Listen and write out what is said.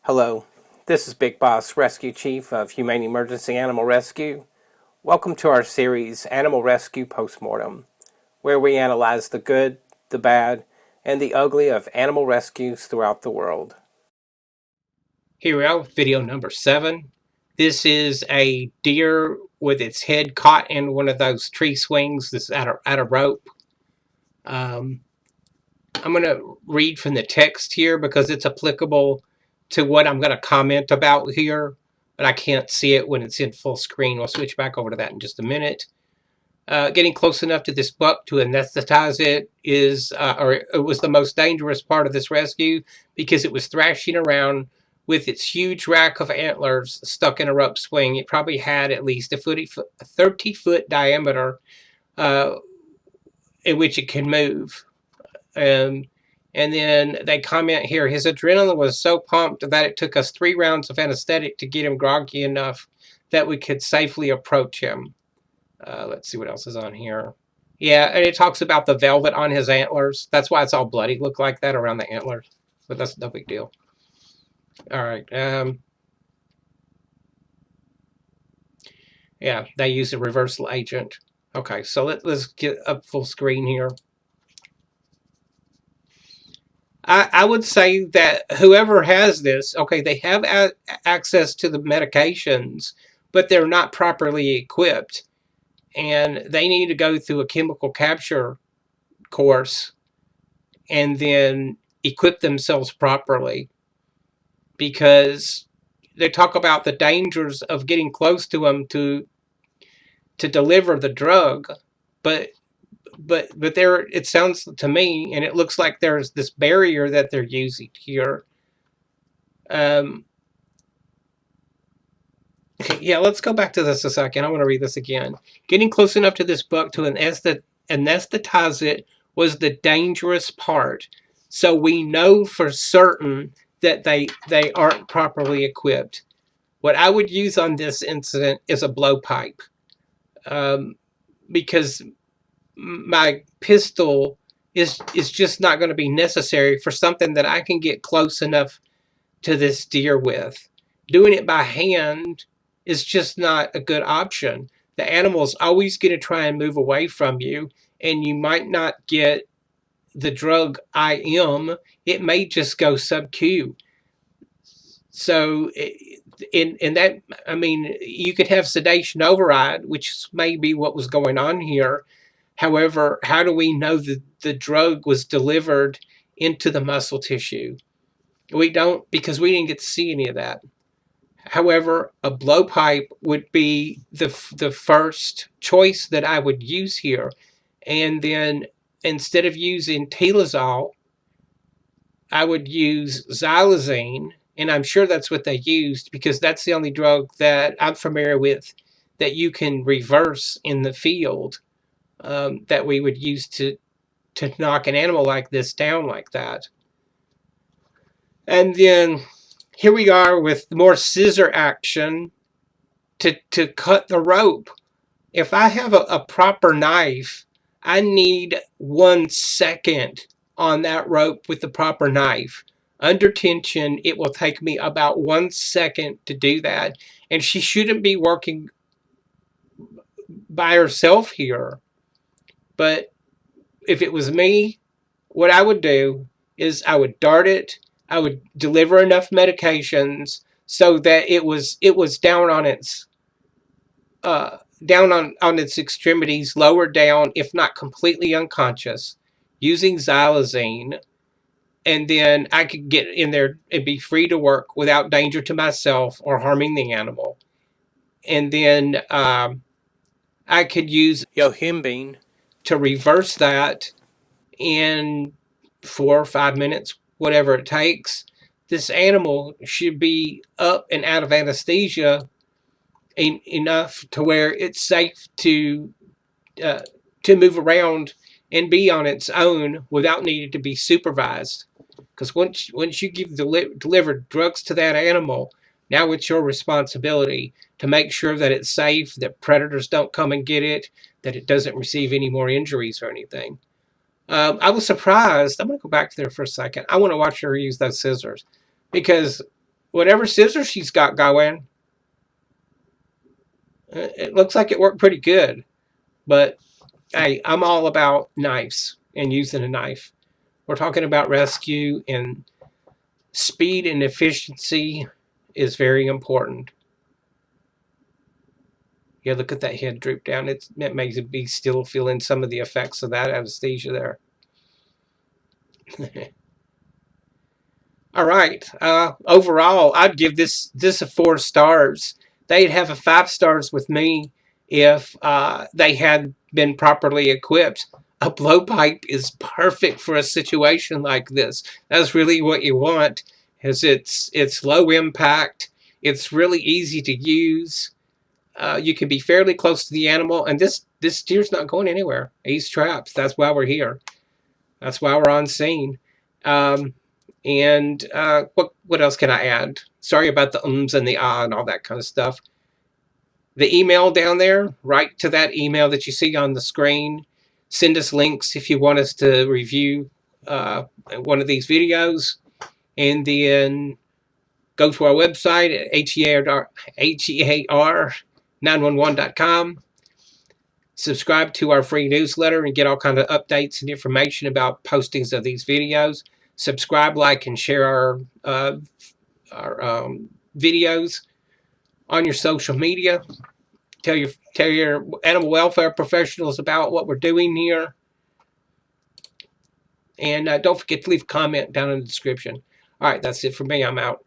Hello, this is Big Boss Rescue Chief of Humane Emergency Animal Rescue. Welcome to our series, Animal Rescue Postmortem, where we analyze the good, the bad, and the ugly of animal rescues throughout the world. Here we are with video number 7. This is a deer with its head caught in one of those tree swings that's at a rope. Um, I'm going to read from the text here because it's applicable to what I'm going to comment about here, but I can't see it when it's in full screen. We'll switch back over to that in just a minute. Getting close enough to this buck to anesthetize it or it was the most dangerous part of this rescue because it was thrashing around with its huge rack of antlers stuck in a rope swing. It probably had at least a 30-foot diameter uh, in which it can move. Um, and then they comment here, his adrenaline was so pumped that it took us 3 rounds of anesthetic to get him groggy enough that we could safely approach him. Let's see what else is on here. Yeah, and it talks about the velvet on his antlers. That's why it's all bloody, look like that around the antlers. But that's no big deal. All right. Yeah, they use a reversal agent. Okay, so let's get up full screen here. I would say that whoever has this, okay, they have access to the medications, but they're not properly equipped. And they need to go through a chemical capture course and then equip themselves properly, because they talk about the dangers of getting close to them to deliver the drug, but there, it sounds to me, and it looks like there's this barrier that they're using here. Yeah, let's go back to this a second. I want to read this again. Getting close enough to this buck to anesthetize it was the dangerous part. So we know for certain that they aren't properly equipped. What I would use on this incident is a blowpipe, because my pistol is just not going to be necessary for something that I can get close enough to this deer with. Doing it by hand is just not a good option. The animal's always going to try and move away from you, and you might not get the drug IM. It may just go sub-Q. So in that, I mean, you could have sedation override, which may be what was going on here. However, how do we know that the drug was delivered into the muscle tissue? We don't, because we didn't get to see any of that. However, a blowpipe would be the first choice that I would use here. And then instead of using Telazol, I would use xylazine, and I'm sure that's what they used because that's the only drug that I'm familiar with that you can reverse in the field, that we would use to knock an animal like this down like that. And then here we are with more scissor action to cut the rope. If I have a proper knife, I need 1 second on that rope with the proper knife. Under tension, it will take me about 1 second to do that. And she shouldn't be working by herself here. But if it was me, what I would do is I would dart it. I would deliver enough medications so that it was down on its on its extremities, lower down, if not completely unconscious, using xylazine, and then I could get in there and be free to work without danger to myself or harming the animal. And then I could use Yohimbine to reverse that in 4 or 5 minutes, whatever it takes. This animal should be up and out of anesthesia enough to where it's safe to move around and be on its own without needing to be supervised. Because once you give delivered drugs to that animal, now it's your responsibility to make sure that it's safe, that predators don't come and get it, that it doesn't receive any more injuries or anything. I was surprised. I'm going to go back there for a second. I want to watch her use those scissors, because whatever scissors she's got going, it looks like it worked pretty good. But hey, I'm all about knives and using a knife. We're talking about rescue, and speed and efficiency is very important. Yeah, look at that head droop down. It makes it be still feeling some of the effects of that anesthesia there. All right. Overall, I'd give this a 4 stars. They'd have a 5 stars with me if they had been properly equipped. A blowpipe is perfect for a situation like this. That's really what you want. Is it's low impact. It's really easy to use. You can be fairly close to the animal, and this deer's not going anywhere. He's trapped. That's why we're here. That's why we're on scene. Um, and what else can I add? Sorry about the ums and the ah and all that kind of stuff. The email down there, write to that email that you see on the screen. Send us links if you want us to review one of these videos. And then go to our website at HEAR911.com. Subscribe to our free newsletter and get all kinds of updates and information about postings of these videos. Subscribe, like, and share our videos on your social media. Tell your animal welfare professionals about what we're doing here. And don't forget to leave a comment down in the description. All right, that's it for me. I'm out.